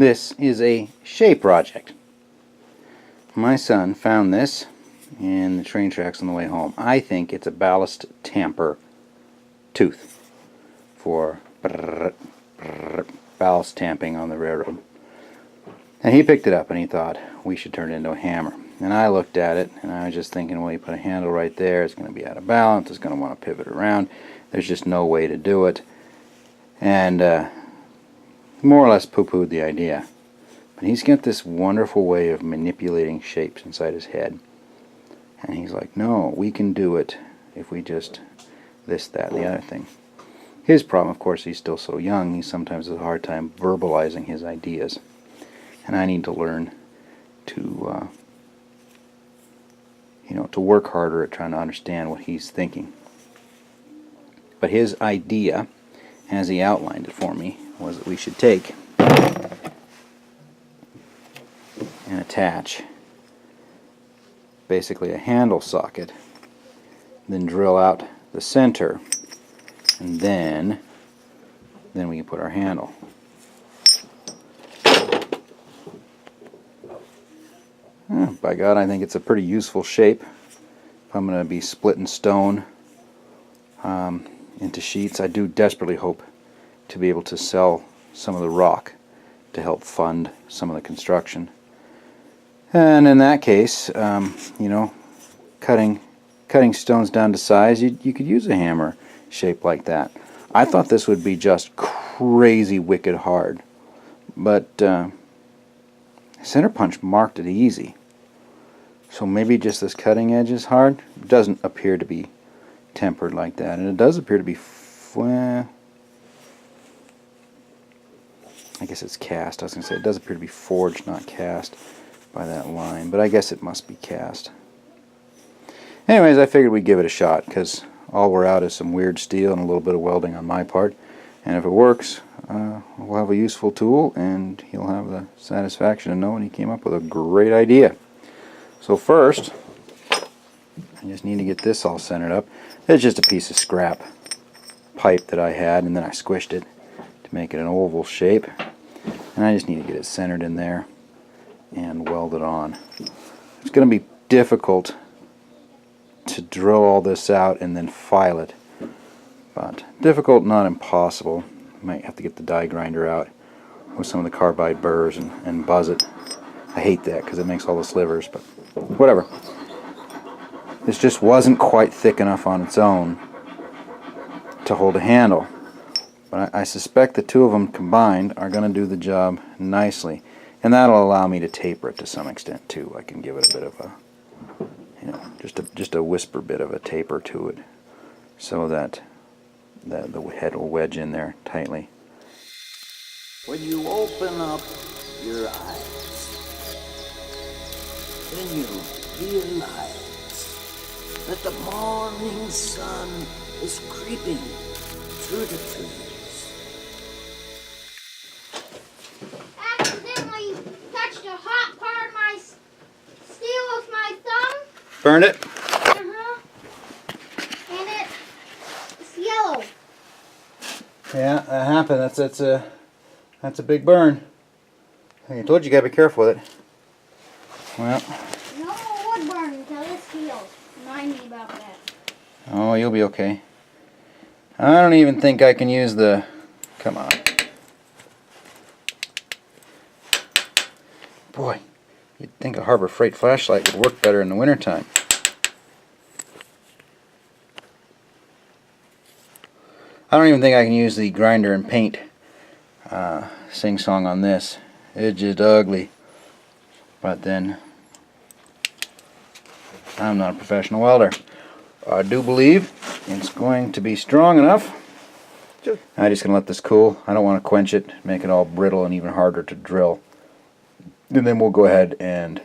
This is a Shay project. My son found this in the train tracks on the way home. I think it's a ballast tamper tooth for ballast tamping on the railroad. And he picked it up and he thought we should turn it into a hammer. And I looked at it and I was just thinking, well, you put a handle right there, it's going to be out of balance, it's going to want to pivot around. There's just no way to do it. And more or less poo-pooed the idea. But he's got this wonderful way of manipulating shapes inside his head. And he's like, no, we can do it if we just this, that, and the other thing. His problem, of course, he's still so young, he sometimes has a hard time verbalizing his ideas. And I need to learn to, to work harder at trying to understand what he's thinking. But his idea, as he outlined it for me, was that we should take and attach basically a handle socket, then drill out the center, and then we can put our handle. By God, I think it's a pretty useful shape. If I'm going to be splitting stone into sheets, I do desperately hope to be able to sell some of the rock to help fund some of the construction. And in that case, cutting stones down to size, you could use a hammer shaped like that. I thought this would be just crazy wicked hard, but Center Punch marked it easy. So maybe just this cutting edge is hard. It doesn't appear to be tempered like that, and it does appear to be I guess it's cast. I was going to say it does appear to be forged, not cast, by that line, but I guess it must be cast. Anyways, I figured we'd give it a shot, because all we're out is some weird steel and a little bit of welding on my part, and if it works, we'll have a useful tool, and he'll have the satisfaction of knowing he came up with a great idea. So first, I just need to get this all centered up. It's just a piece of scrap pipe that I had, and then I squished it to make it an oval shape, and I just need to get it centered in there and weld it on. It's going to be difficult to drill all this out and then file it, but difficult, not impossible. Might have to get the die grinder out with some of the carbide burrs and buzz it. I hate that because it makes all the slivers, but whatever. This just wasn't quite thick enough on its own to hold a handle, but I suspect the two of them combined are going to do the job nicely, and that'll allow me to taper it to some extent too. I can give it a bit of a, just a whisper bit of a taper to it, so that the head will wedge in there tightly. When you open up your eyes, then you realize that the morning sun is creeping through the trees. Accidentally touched a hot part of my steel with my thumb. Burn it? And it's yellow. Yeah, that happened. That's a big burn. I told you, you gotta be careful with it. Well. No wood burn until this heals. Remind me about that. Oh, you'll be okay. I don't even think I can use the... Come on. Boy, you'd think a Harbor Freight flashlight would work better in the wintertime. I don't even think I can use the grinder and paint sing-song on this. It's just ugly. But then, I'm not a professional welder. I do believe it's going to be strong enough. I'm just going to let this cool. I don't want to quench it, make it all brittle and even harder to drill. And then we'll go ahead and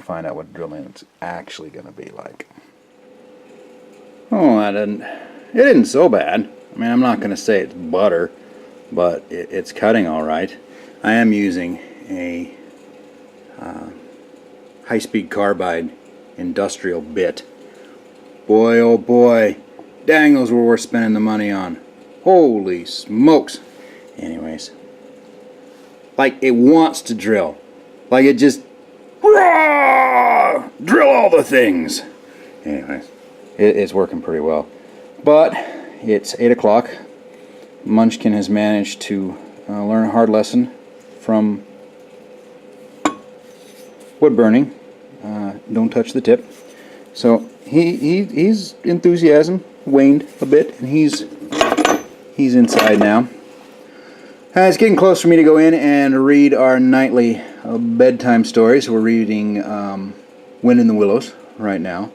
find out what drilling it's actually going to be like. Oh, it isn't so bad. I mean, I'm not going to say it's butter, but it's cutting all right. I am using a high-speed carbide industrial bit. Boy, oh boy, dang, those were worth spending the money on. Holy smokes. Anyways, Like it wants to drill. Like it just, "Rah! Drill all the things." Anyways, it's working pretty well. But it's 8 o'clock. Munchkin has managed to learn a hard lesson from wood burning. Don't touch the tip. So he's enthusiasm waned a bit, and he's inside now. It's getting close for me to go in and read our nightly bedtime stories. We're reading Wind in the Willows right now.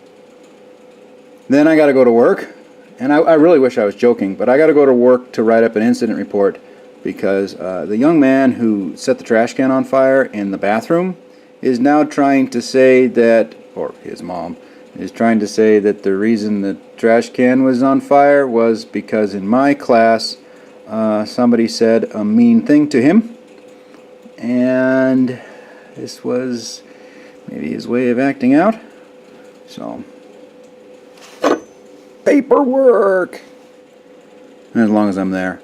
Then I got to go to work, and I really wish I was joking, but I got to go to work to write up an incident report because the young man who set the trash can on fire in the bathroom is now trying to say that, or his mom is trying to say that the reason the trash can was on fire was because in my class somebody said a mean thing to him, and this was maybe his way of acting out. So, paperwork! And as long as I'm there,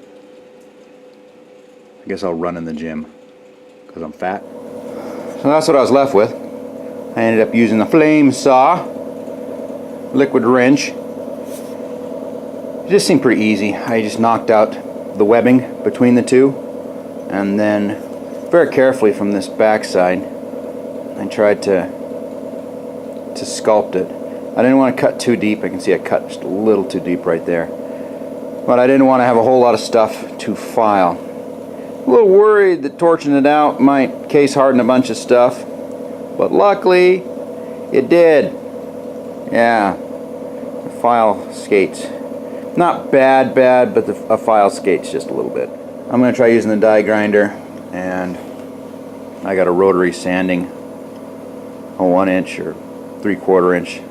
I guess I'll run in the gym because I'm fat. So that's what I was left with. I ended up using the flame saw, liquid wrench. It just seemed pretty easy. I just knocked out the webbing between the two, and then very carefully from this backside I tried to sculpt it. I didn't want to cut too deep. I can see I cut just a little too deep right there, but I didn't want to have a whole lot of stuff to file. A little worried that torching it out might case harden a bunch of stuff, but luckily it did. Yeah, the file skates. Not bad, but a file skates just a little bit. I'm going to try using the die grinder, and I got a rotary sanding, a 1-inch or 3/4 inch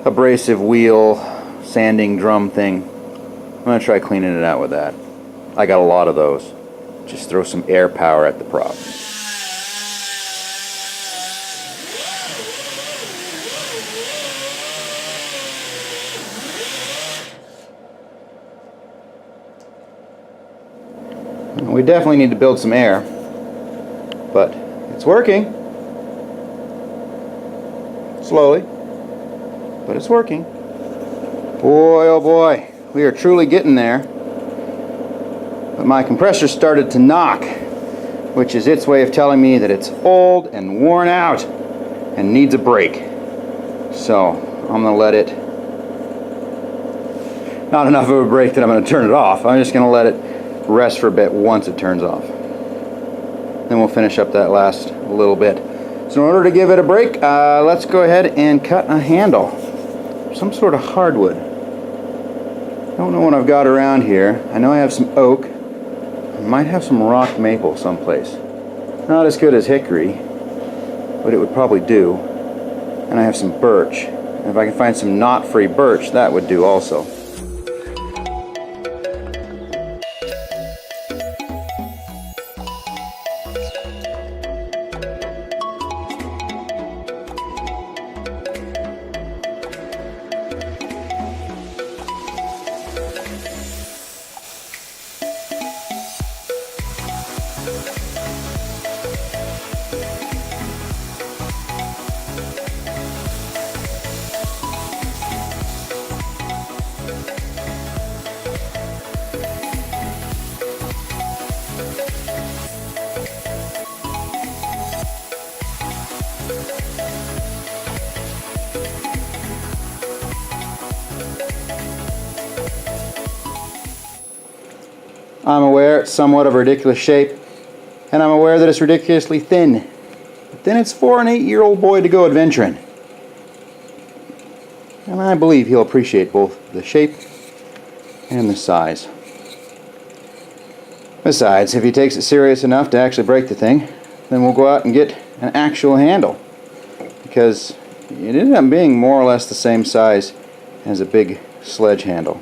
abrasive wheel sanding drum thing. I'm going to try cleaning it out with that. I got a lot of those. Just throw some air power at the problem. We definitely need to build some air, but it's working. Slowly, but it's working. Boy, oh boy, we are truly getting there. But my compressor started to knock, which is its way of telling me that it's old and worn out and needs a break. So I'm going to let it, not enough of a break that I'm going to turn it off. I'm just going to let it rest for a bit once it turns off. Then we'll finish up that last little bit. So in order to give it a break, let's go ahead and cut a handle. Some sort of hardwood. I don't know what I've got around here. I know I have some oak. I might have some rock maple someplace. Not as good as hickory, but it would probably do. And I have some birch. And if I can find some knot-free birch, that would do also. I'm aware it's somewhat of a ridiculous shape, and I'm aware that it's ridiculously thin. But then it's for an 8-year-old boy to go adventuring. And I believe he'll appreciate both the shape and the size. Besides, if he takes it serious enough to actually break the thing, then we'll go out and get an actual handle. Because it ended up being more or less the same size as a big sledge handle.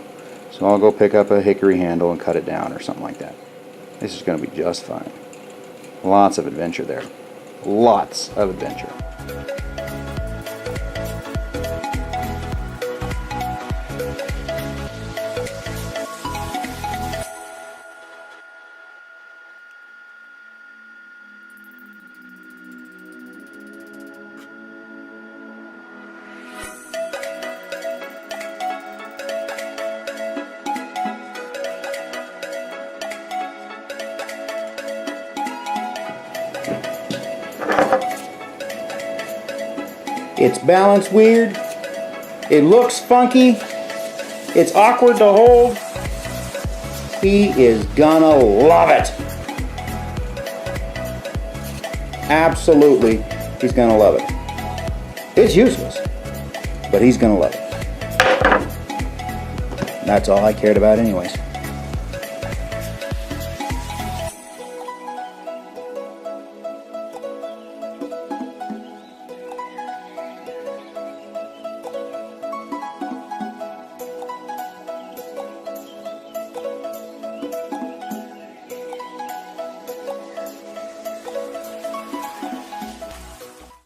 So I'll go pick up a hickory handle and cut it down or something like that. This is going to be just fine. Lots of adventure there. Lots of adventure. It's balanced weird. It looks funky. It's awkward to hold. He is gonna love it. Absolutely, he's gonna love it. It's useless, but he's gonna love it. That's all I cared about anyways.